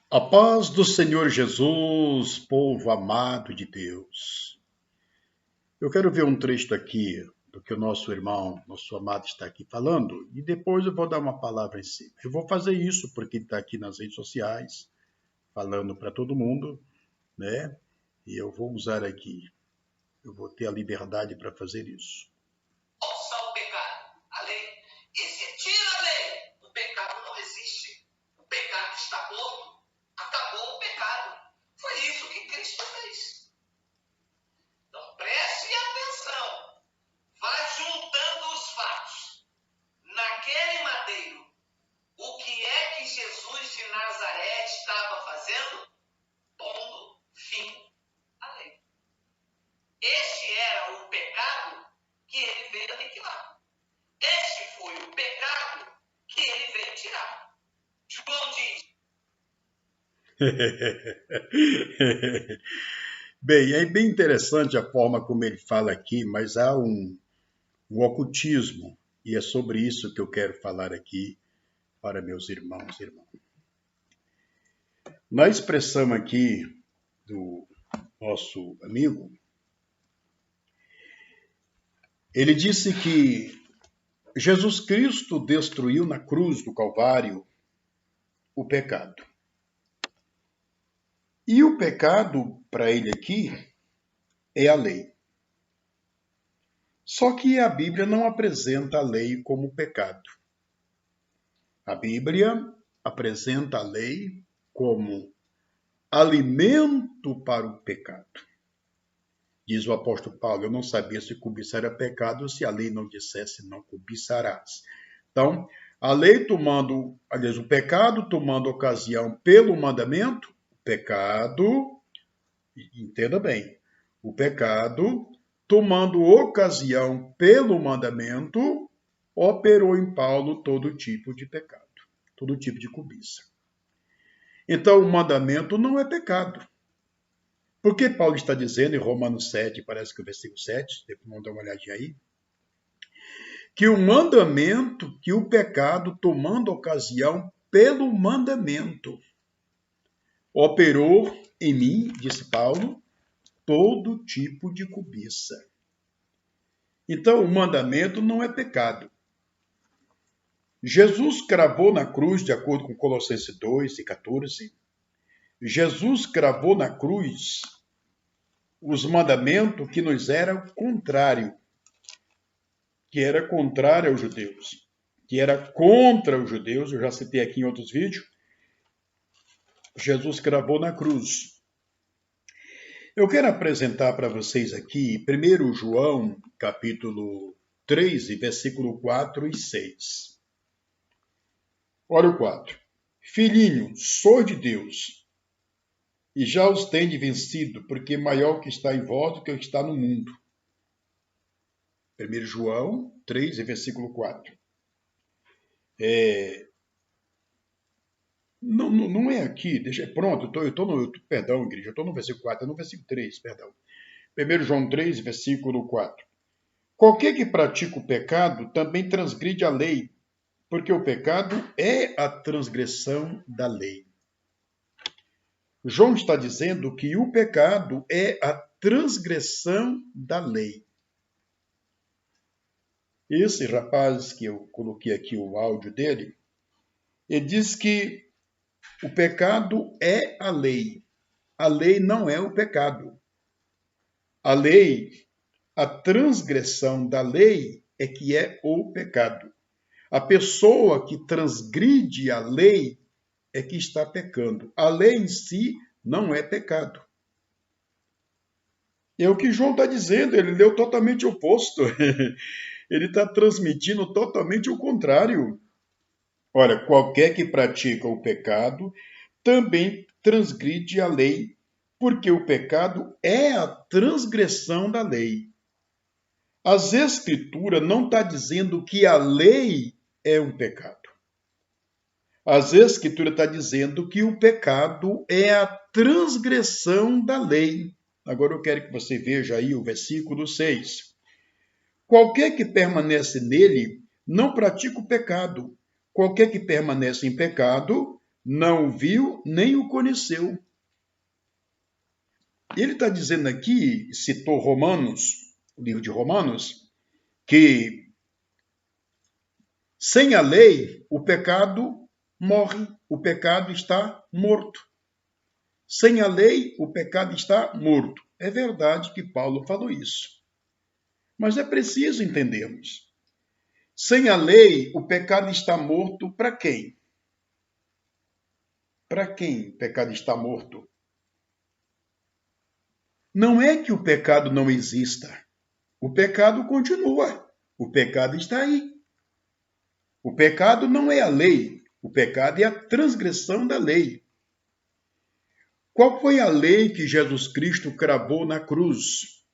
A paz do Senhor Jesus, povo amado de Deus. Eu quero ver um trecho aqui do que o nosso irmão, nosso amado, está aqui falando, e depois eu vou dar uma palavra em cima. Eu vou fazer isso porque ele está aqui nas redes sociais, falando para todo mundo, né? E eu vou usar aqui, eu vou ter a liberdade para fazer isso. Só o pecado, a lei. E se tira a lei, o pecado não existe. O pecado está morto. Acabou o pecado. Foi isso que Cristo fez. Então preste atenção. Vai juntando os fatos. Naquele madeiro, o que é que Jesus de Nazaré estava fazendo? Pondo fim à lei. Este era o pecado que ele veio aniquilar. Este foi o pecado que ele veio tirar. João diz. Bem, é bem interessante a forma como ele fala aqui, mas há um ocultismo, e é sobre isso que eu quero falar aqui para meus irmãos e irmãs. Na expressão aqui do nosso amigo, ele disse que Jesus Cristo destruiu na cruz do Calvário o pecado. E o pecado, para ele aqui, é a lei. Só que a Bíblia não apresenta a lei como pecado. A Bíblia apresenta a lei como alimento para o pecado. Diz o apóstolo Paulo, eu não sabia se cobiçar era pecado, se a lei não dissesse não cobiçarás. Então, a lei tomando, aliás, o pecado tomando ocasião pelo mandamento, pecado, entenda bem, o pecado tomando ocasião pelo mandamento, operou em Paulo todo tipo de pecado, todo tipo de cobiça. Então, o mandamento não é pecado. Porque Paulo está dizendo em Romanos 7, parece que o versículo 7, depois vamos dar uma olhadinha aí, que o mandamento, que o pecado, tomando ocasião pelo mandamento, operou em mim, disse Paulo, todo tipo de cobiça. Então, o mandamento não é pecado. Jesus cravou na cruz, de acordo com Colossenses 2 e 14, Jesus cravou na cruz os mandamentos que nos eram contrários, que era contrário aos judeus, que era contra os judeus, eu já citei aqui em outros vídeos, Jesus cravou na cruz. Eu quero apresentar para vocês aqui 1 João, capítulo 3, versículo 4 e 6. Olha o 4. Filhinho, sou de Deus, e já os tende vencido, porque maior que está em vós do que o que está no mundo. 1 João 3, versículo 4. Não é aqui, pronto, eu estou no, perdão, igreja, eu estou no versículo 4, é no versículo 3, perdão. 1 João 3, versículo 4. Qualquer que pratica o pecado também transgride a lei, porque o pecado é a transgressão da lei. João está dizendo que o pecado é a transgressão da lei. Esse rapaz que eu coloquei aqui o áudio dele, ele diz que o pecado é a lei. A lei não é o pecado. A lei, a transgressão da lei é que é o pecado. A pessoa que transgride a lei é que está pecando. A lei em si não é pecado. É o que João está dizendo, ele leu totalmente o oposto. Ele está transmitindo totalmente o contrário. Olha, qualquer que pratica o pecado também transgride a lei, porque o pecado é a transgressão da lei. As Escrituras não estão dizendo que a lei é um pecado. As Escrituras estão dizendo que o pecado é a transgressão da lei. Agora eu quero que você veja aí o versículo 6. Qualquer que permanece nele não pratica o pecado. Qualquer que permanece em pecado não o viu, nem o conheceu. Ele está dizendo aqui, citou Romanos, o livro de Romanos, que sem a lei o pecado morre, o pecado está morto. Sem a lei o pecado está morto. É verdade que Paulo falou isso. Mas é preciso entendermos. Sem a lei o pecado está morto para quem? Para quem o pecado está morto? Não é que o pecado não exista. O pecado continua. O pecado está aí. O pecado não é a lei. O pecado é a transgressão da lei. Qual foi a lei que Jesus Cristo cravou na cruz?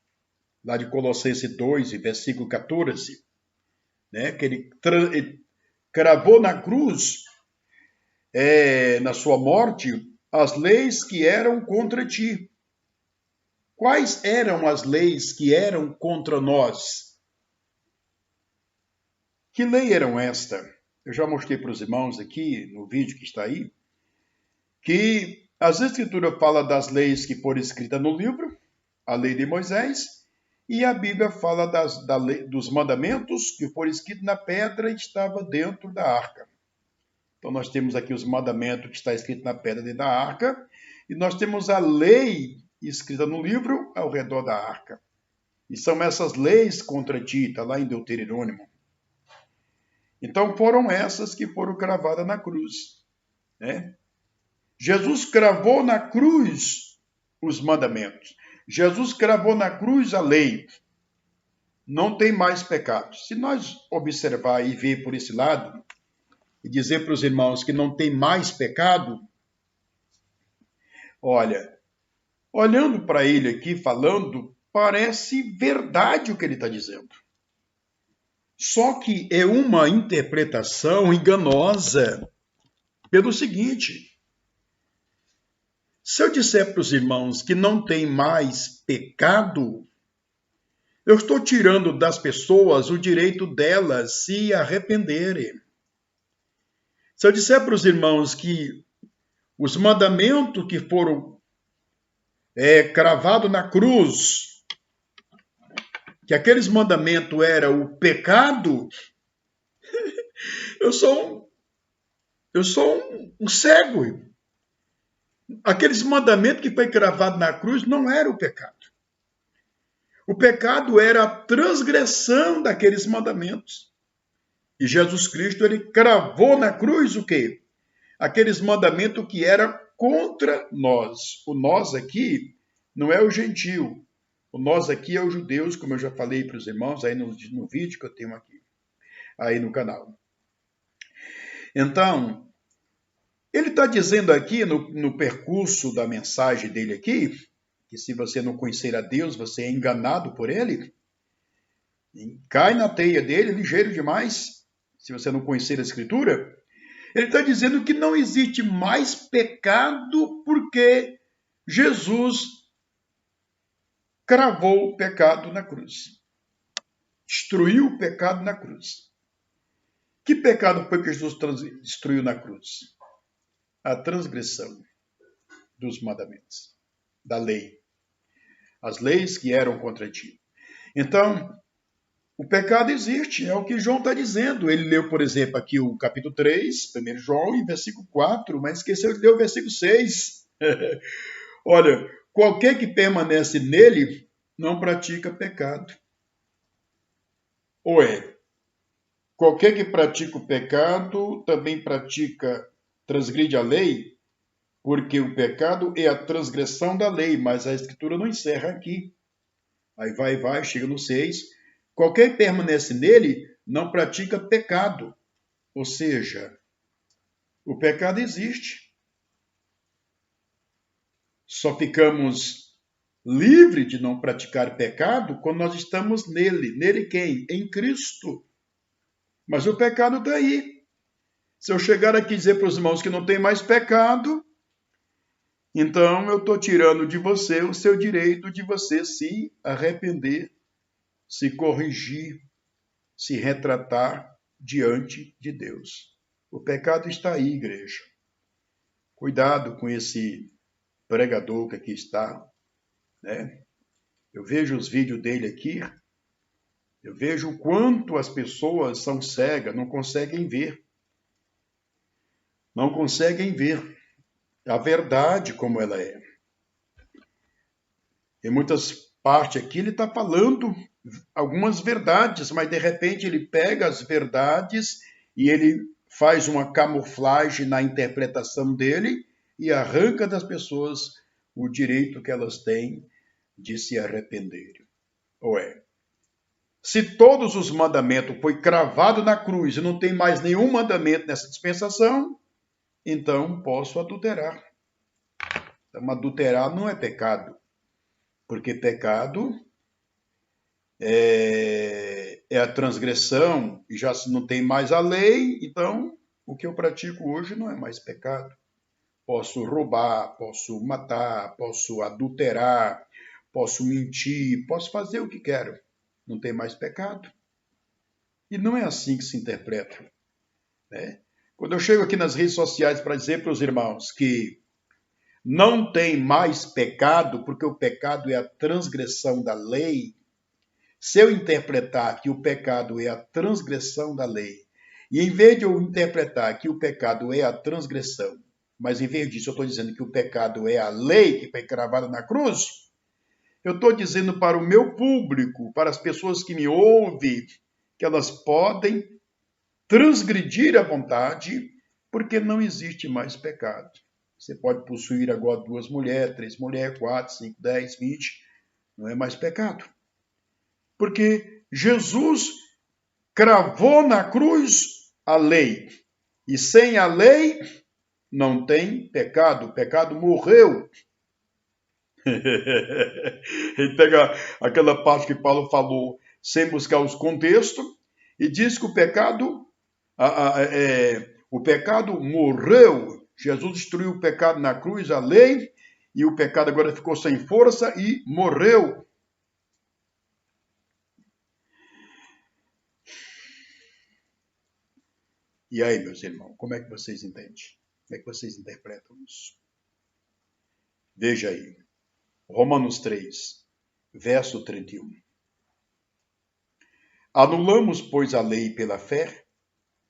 Lá de Colossenses 2, versículo 14. Né? Que ele cravou na cruz, na sua morte, as leis que eram contra ti. Quais eram as leis que eram contra nós? Que lei eram esta? Eu já mostrei para os irmãos aqui, no vídeo que está aí, que as Escrituras falam das leis que foram escritas no livro, a lei de Moisés, e a Bíblia fala dos mandamentos que foram escritos na pedra e estava dentro da arca. Então nós temos aqui os mandamentos que está escrito na pedra dentro da arca, e nós temos a lei escrita no livro ao redor da arca. E são essas leis contra ti, está lá em Deuteronômio. Então foram essas que foram cravadas na cruz. Né? Jesus cravou na cruz os mandamentos. Jesus cravou na cruz a lei. Não tem mais pecado. Se nós observar e ver por esse lado, e dizer para os irmãos que não tem mais pecado, olha, olhando para ele aqui, falando, parece verdade o que ele está dizendo. Só que é uma interpretação enganosa pelo seguinte: se eu disser para os irmãos que não tem mais pecado, eu estou tirando das pessoas o direito delas se arrependerem. Se eu disser para os irmãos que os mandamentos que foram cravados na cruz, que aqueles mandamentos eram o pecado, eu sou um cego. Aqueles mandamentos que foi cravado na cruz não era o pecado. O pecado era a transgressão daqueles mandamentos. E Jesus Cristo, ele cravou na cruz o quê? Aqueles mandamentos que eram contra nós. O nós aqui não é o gentio. O nós aqui é os judeus, como eu já falei para os irmãos aí no vídeo que eu tenho aqui, aí no canal. Então, ele está dizendo aqui no percurso da mensagem dele aqui, que se você não conhecer a Deus, você é enganado por ele, cai na teia dele, ligeiro demais, se você não conhecer a Escritura. Ele está dizendo que não existe mais pecado porque Jesus cravou o pecado na cruz. Destruiu o pecado na cruz. Que pecado foi que Jesus destruiu na cruz? A transgressão dos mandamentos, da lei. As leis que eram contra ti. Então, o pecado existe, é o que João está dizendo. Ele leu, por exemplo, aqui o capítulo 3, 1 João, e versículo 4, mas esqueceu de ler o versículo 6. Olha, qualquer que permanece nele não pratica pecado. Ou qualquer que pratica o pecado também transgride a lei, porque o pecado é a transgressão da lei, mas a Escritura não encerra aqui. Aí vai, chega no 6. Qualquer que permanece nele não pratica pecado. Ou seja, o pecado existe. Só ficamos livres de não praticar pecado quando nós estamos nele. Nele quem? Em Cristo. Mas o pecado está aí. Se eu chegar aqui e dizer para os irmãos que não tem mais pecado, então eu estou tirando de você o seu direito de você se arrepender, se corrigir, se retratar diante de Deus. O pecado está aí, igreja. Cuidado com esse pregador que aqui está, né? Eu vejo os vídeos dele aqui, eu vejo o quanto as pessoas são cegas, não conseguem ver. Não conseguem ver a verdade como ela é. Em muitas partes aqui ele está falando algumas verdades, mas de repente ele pega as verdades e ele faz uma camuflagem na interpretação dele e arranca das pessoas o direito que elas têm de se arrependerem. Se todos os mandamentos foi cravado na cruz e não tem mais nenhum mandamento nessa dispensação, então posso adulterar. Então, adulterar não é pecado, porque pecado é a transgressão e já não tem mais a lei, então o que eu pratico hoje não é mais pecado. Posso roubar, posso matar, posso adulterar, posso mentir, posso fazer o que quero. Não tem mais pecado. E não é assim que se interpreta, né? Quando eu chego aqui nas redes sociais para dizer para os irmãos que não tem mais pecado, porque o pecado é a transgressão da lei, se eu interpretar que o pecado é a transgressão da lei, e em vez de eu interpretar que o pecado é a transgressão, mas em vez disso eu estou dizendo que o pecado é a lei que foi cravada na cruz, eu estou dizendo para o meu público, para as pessoas que me ouvem, que elas podem transgredir a vontade, porque não existe mais pecado. Você pode possuir agora 2 mulheres, 3 mulheres, 4, 5, 10, 20, não é mais pecado. Porque Jesus cravou na cruz a lei. E sem a lei não tem pecado. O pecado morreu. Ele pega aquela parte que Paulo falou sem buscar os contextos e diz que o pecado morreu. Jesus destruiu o pecado na cruz, a lei, e o pecado agora ficou sem força e morreu. E aí, meus irmãos, como é que vocês entendem? Como é que vocês interpretam isso? Veja aí, Romanos 3, verso 31. Anulamos, pois, a lei pela fé?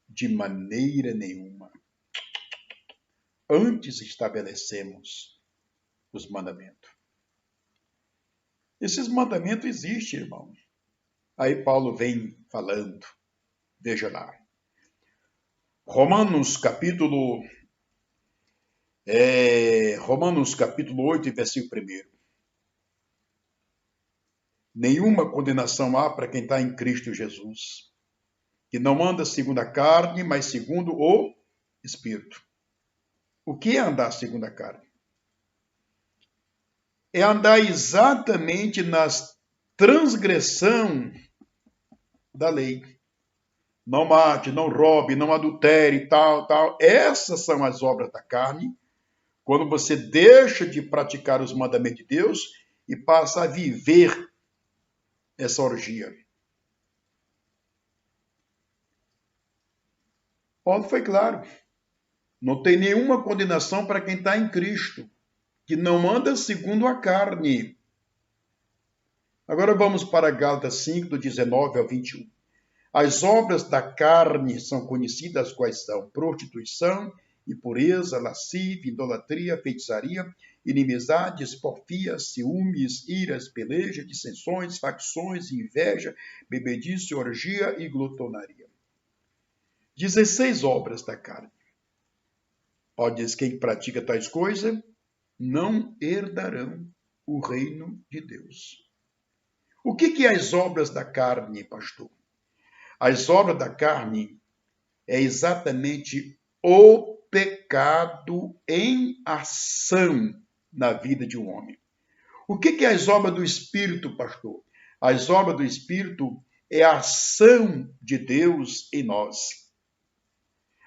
De maneira nenhuma. Antes estabelecemos os mandamentos. Esses mandamentos existem, irmão. Aí Paulo vem falando. Veja lá. Romanos capítulo 8, versículo 1. Nenhuma condenação há para quem está em Cristo Jesus, que não anda segundo a carne, mas segundo o Espírito. O que é andar segundo a carne? É andar exatamente na transgressão da lei. Não mate, não roube, não adultere, tal. Essas são as obras da carne, quando você deixa de praticar os mandamentos de Deus e passa a viver essa orgia. Paulo foi claro. Não tem nenhuma condenação para quem está em Cristo, que não anda segundo a carne. Agora vamos para Gálatas 5, do 19 ao 21. As obras da carne são conhecidas quais são: prostituição, impureza, lascívia, idolatria, feitiçaria, inimizades, porfias, ciúmes, iras, pelejas, dissensões, facções, inveja, bebedice, orgia e glutonaria. 16 obras da carne. Paulo diz que quem pratica tais coisas não herdarão o reino de Deus. O que é as obras da carne, pastor? As obras da carne é exatamente o pecado em ação na vida de um homem. O que é as obras do Espírito, pastor? As obras do Espírito é a ação de Deus em nós.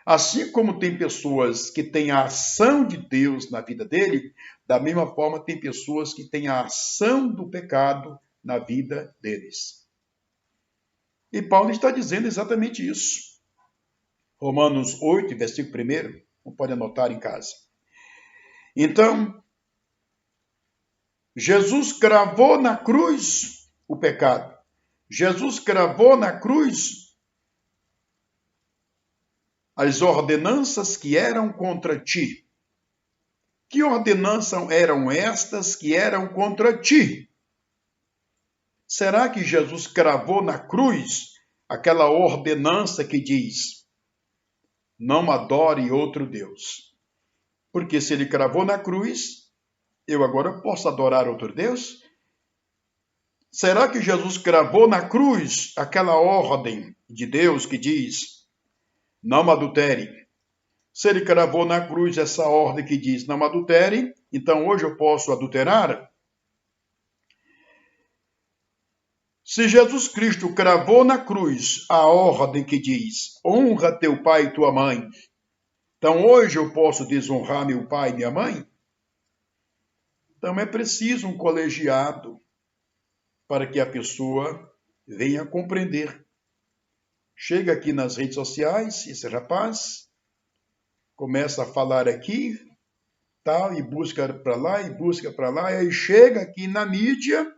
Assim como tem pessoas que têm a ação de Deus na vida dele, da mesma forma tem pessoas que têm a ação do pecado na vida deles. E Paulo está dizendo exatamente isso. Romanos 8, versículo 1, não pode anotar em casa. Então, Jesus cravou na cruz o pecado. Jesus cravou na cruz as ordenanças que eram contra ti. Que ordenanças eram estas que eram contra ti? Será que Jesus cravou na cruz aquela ordenança que diz: não adore outro Deus? Porque se ele cravou na cruz, eu agora posso adorar outro Deus? Será que Jesus cravou na cruz aquela ordem de Deus que diz: não adultere? Se ele cravou na cruz essa ordem que diz: não adultere, então hoje eu posso adulterar? Se Jesus Cristo cravou na cruz a ordem que diz: honra teu pai e tua mãe, então hoje eu posso desonrar meu pai e minha mãe? Então é preciso um colegiado para que a pessoa venha compreender. Chega aqui nas redes sociais, esse rapaz começa a falar aqui, tal, e busca para lá, e busca para lá, e aí chega aqui na mídia,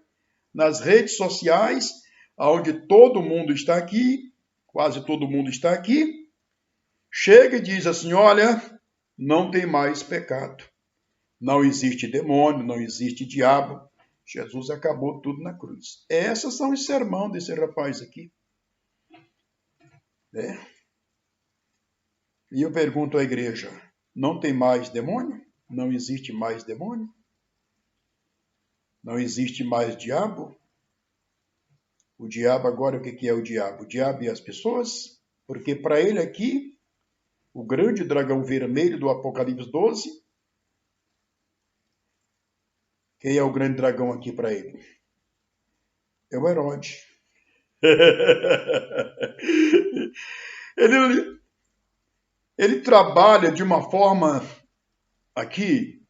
nas redes sociais, onde todo mundo está aqui, quase todo mundo está aqui, chega e diz assim: olha, não tem mais pecado, não existe demônio, não existe diabo, Jesus acabou tudo na cruz. Esses são os sermões desse rapaz aqui. E eu pergunto à igreja: não tem mais demônio? Não existe mais demônio? Não existe mais diabo? O diabo agora, o que é o diabo? O diabo e as pessoas? Porque para ele aqui, o grande dragão vermelho do Apocalipse 12, quem é o grande dragão aqui para ele? É o Herodes. Ele trabalha de uma forma aqui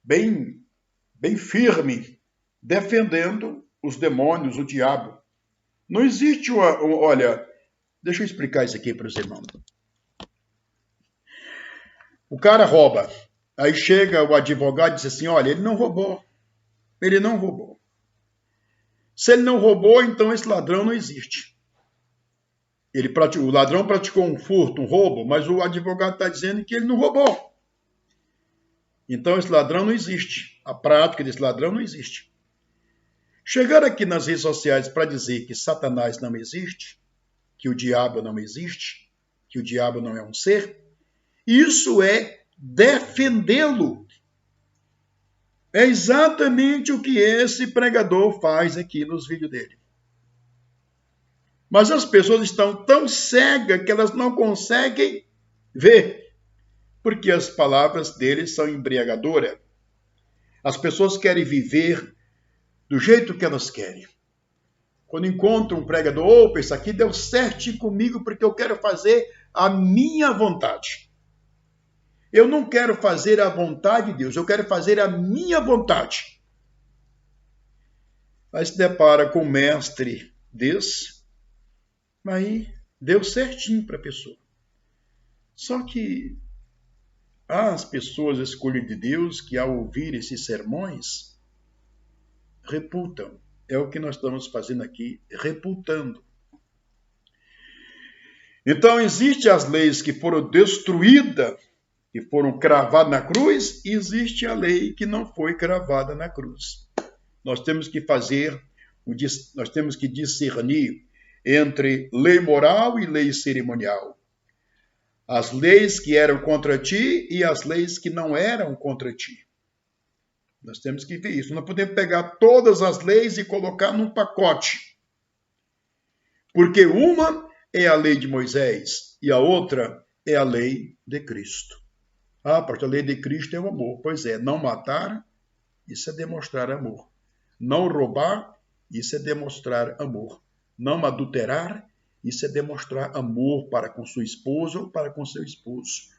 bem firme, defendendo os demônios, o diabo. Não existe olha, deixa eu explicar isso aqui para os irmãos. O cara rouba. Aí chega o advogado e diz assim: olha, ele não roubou. Ele não roubou. Se ele não roubou, então esse ladrão não existe. O ladrão praticou um furto, um roubo, mas o advogado está dizendo que ele não roubou. Então esse ladrão não existe. A prática desse ladrão não existe. Chegar aqui nas redes sociais para dizer que Satanás não existe, que o diabo não existe, que o diabo não é um ser, isso é defendê-lo. É exatamente o que esse pregador faz aqui nos vídeos dele. Mas as pessoas estão tão cegas que elas não conseguem ver, porque as palavras dele são embriagadoras. As pessoas querem viver do jeito que elas querem. Quando encontram um pregador: opa, isso aqui deu certo comigo porque eu quero fazer a minha vontade. Eu não quero fazer a vontade de Deus, eu quero fazer a minha vontade. Aí se depara com um mestre desse, aí deu certinho para a pessoa. Só que há as pessoas escolhidas de Deus que, ao ouvir esses sermões, reputam. É o que nós estamos fazendo aqui, reputando. Então, existem as leis que foram destruídas, que foram cravadas na cruz, e existe a lei que não foi cravada na cruz. Nós temos que nós temos que discernir entre lei moral e lei cerimonial. As leis que eram contra ti e as leis que não eram contra ti. Nós temos que ver isso. Não podemos pegar todas as leis e colocar num pacote. Porque uma é a lei de Moisés e a outra é a lei de Cristo. Ah, porque a lei de Cristo é o amor. Pois é, não matar, isso é demonstrar amor. Não roubar, isso é demonstrar amor. Não adulterar, isso é demonstrar amor para com sua esposa ou para com seu esposo.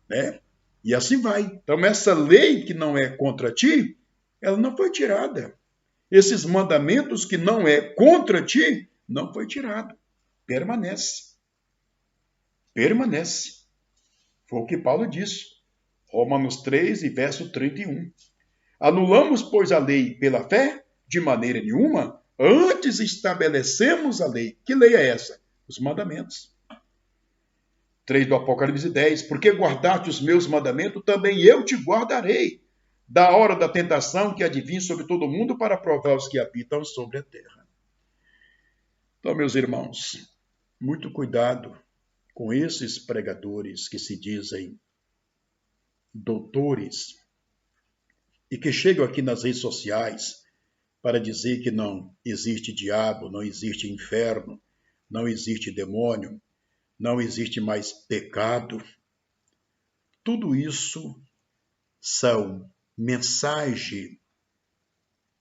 Né? E assim vai. Então, essa lei que não é contra ti, ela não foi tirada. Esses mandamentos que não é contra ti, não foi tirado. Permanece. Permanece. Foi o que Paulo disse. Romanos 3 e verso 31. Anulamos, pois, a lei pela fé? De maneira nenhuma. Antes estabelecemos a lei. Que lei é essa? Os mandamentos. 3 do Apocalipse 10. Porque guardaste os meus mandamentos, também eu te guardarei. Da hora da tentação que advém sobre todo mundo para provar os que habitam sobre a terra. Então, meus irmãos, muito cuidado com esses pregadores que se dizem doutores e que chegam aqui nas redes sociais para dizer que não existe diabo, não existe inferno, não existe demônio, não existe mais pecado. Tudo isso são mensagens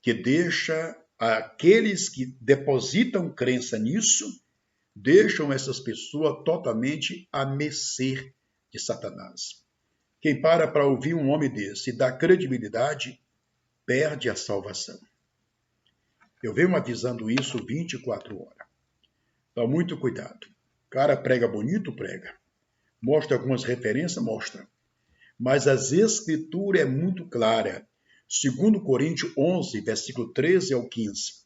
que deixam aqueles que depositam crença nisso, deixam essas pessoas totalmente à mercê de Satanás. Quem para ouvir um homem desse e dá credibilidade, perde a salvação. Eu venho avisando isso 24 horas. Então, muito cuidado. O cara prega bonito, prega. Mostra algumas referências, mostra. Mas as escrituras é muito clara. 2 Coríntios 11, versículo 13 ao 15.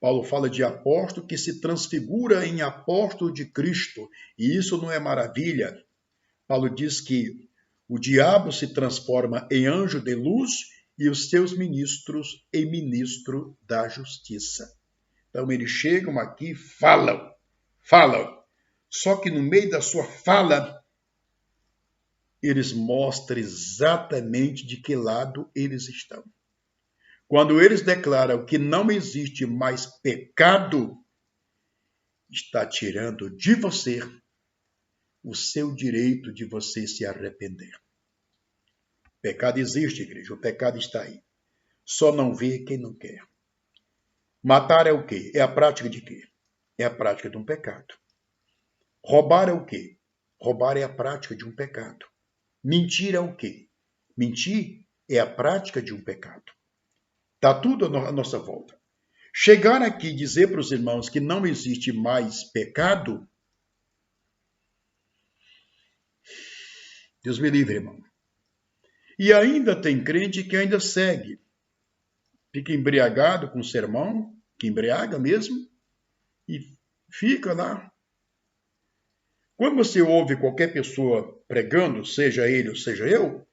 Paulo fala de apóstolo que se transfigura em apóstolo de Cristo. E isso não é maravilha. Paulo diz que o diabo se transforma em anjo de luz e os seus ministros em ministro da justiça. Então eles chegam aqui e falam. Só que no meio da sua fala, eles mostram exatamente de que lado eles estão. Quando eles declaram que não existe mais pecado, está tirando de você o seu direito de você se arrepender. Pecado existe, igreja. O pecado está aí. Só não vê quem não quer. Matar é o quê? É a prática de quê? É a prática de um pecado. Roubar é o quê? Roubar é a prática de um pecado. Mentir é o quê? Mentir é a prática de um pecado. Está tudo à nossa volta. Chegar aqui e dizer para os irmãos que não existe mais pecado, Deus me livre, irmão. E ainda tem crente que ainda segue. Fica embriagado com o sermão, que embriaga mesmo, e fica lá. Quando você ouve qualquer pessoa pregando, seja ele ou seja eu,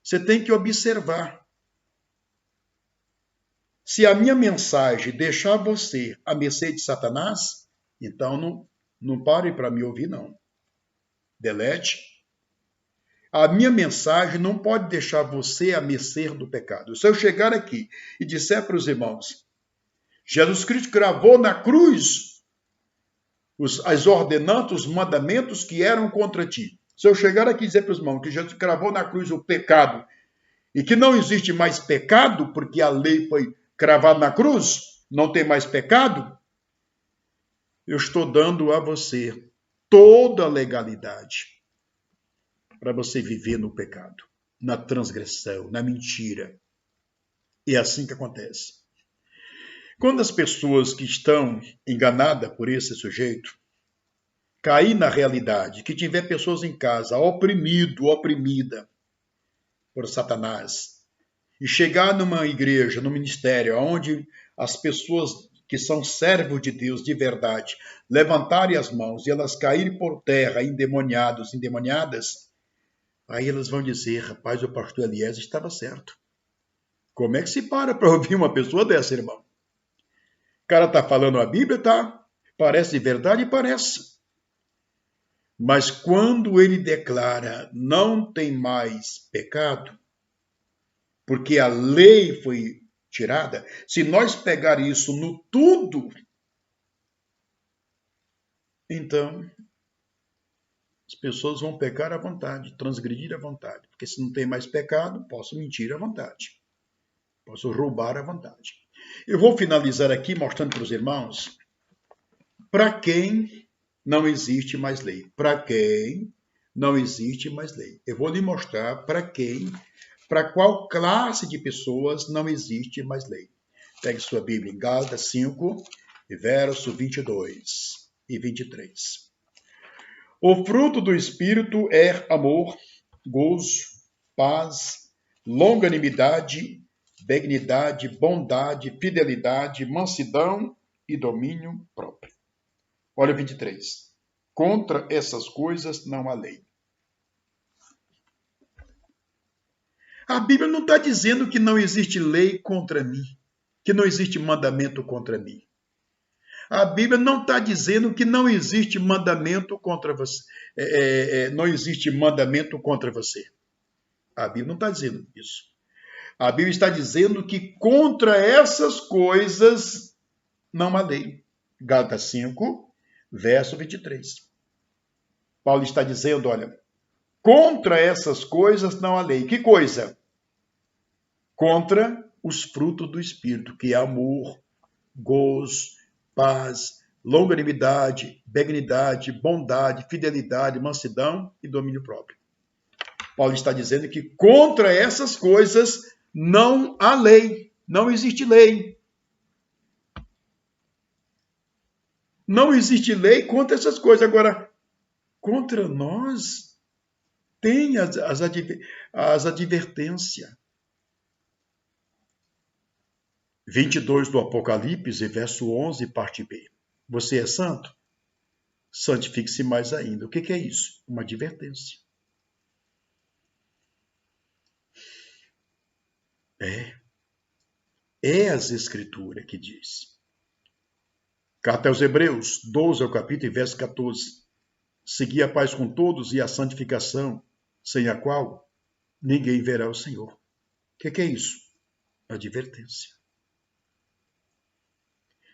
você tem que observar. Se a minha mensagem deixar você à mercê de Satanás, então não pare para me ouvir, não. Delete. A minha mensagem não pode deixar você à mercê do pecado. Se eu chegar aqui e disser para os irmãos, Jesus Cristo gravou na cruz as ordenanças, os mandamentos que eram contra ti. Se eu chegar aqui e dizer para os irmãos que Jesus gravou na cruz o pecado e que não existe mais pecado, porque a lei foi cravada na cruz, não tem mais pecado, eu estou dando a você toda a legalidade para você viver no pecado, na transgressão, na mentira. É assim que acontece. Quando as pessoas que estão enganadas por esse sujeito cair na realidade, que tiver pessoas em casa oprimido, oprimida por Satanás, e chegar numa igreja, num ministério, onde as pessoas que são servos de Deus de verdade levantarem as mãos e elas caírem por terra endemoniadas, aí elas vão dizer, rapaz, o pastor Eliezer estava certo. Como é que se para ouvir uma pessoa dessa, irmão? O cara está falando a Bíblia, tá? Parece verdade, parece. Mas quando ele declara, não tem mais pecado, porque a lei foi tirada, se nós pegar isso no tudo, então as pessoas vão pecar à vontade, transgredir à vontade. Porque se não tem mais pecado, posso mentir à vontade. Posso roubar à vontade. Eu vou finalizar aqui mostrando para os irmãos para quem não existe mais lei. Para quem não existe mais lei. Eu vou lhe mostrar para qual classe de pessoas não existe mais lei. Pegue sua Bíblia em Gálatas 5, verso 22 e 23. O fruto do Espírito é amor, gozo, paz, longanimidade, benignidade, bondade, fidelidade, mansidão e domínio próprio. Olha o 23. Contra essas coisas não há lei. A Bíblia não está dizendo que não existe lei contra mim, que não existe mandamento contra mim. A Bíblia não está dizendo que não existe mandamento contra você. Não existe mandamento contra você. A Bíblia não está dizendo isso. A Bíblia está dizendo que contra essas coisas não há lei. Gálatas 5, verso 23. Paulo está dizendo, olha, contra essas coisas não há lei. Que coisa? Contra os frutos do Espírito, que é amor, gozo, paz, longanimidade, benignidade, bondade, fidelidade, mansidão e domínio próprio. Paulo está dizendo que contra essas coisas não há lei, não existe lei. Não existe lei contra essas coisas. Agora, contra nós, tem as advertências. 22 do Apocalipse, verso 11, parte B. Você é santo? Santifique-se mais ainda. O que é isso? Uma advertência. É as Escrituras que diz. Carta aos Hebreus, 12 ao capítulo e verso 14. Segui a paz com todos e a santificação, sem a qual ninguém verá o Senhor. O que é isso? Advertência.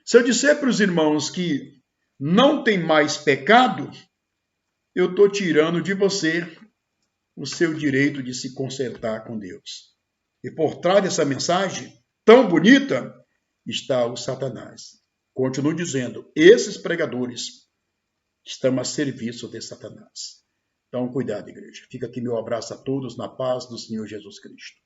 Se eu disser para os irmãos que não tem mais pecado, eu estou tirando de você o seu direito de se consertar com Deus. E por trás dessa mensagem tão bonita está o Satanás. Continuo dizendo, esses pregadores estão a serviço de Satanás. Então, cuidado, igreja. Fica aqui meu abraço a todos na paz do Senhor Jesus Cristo.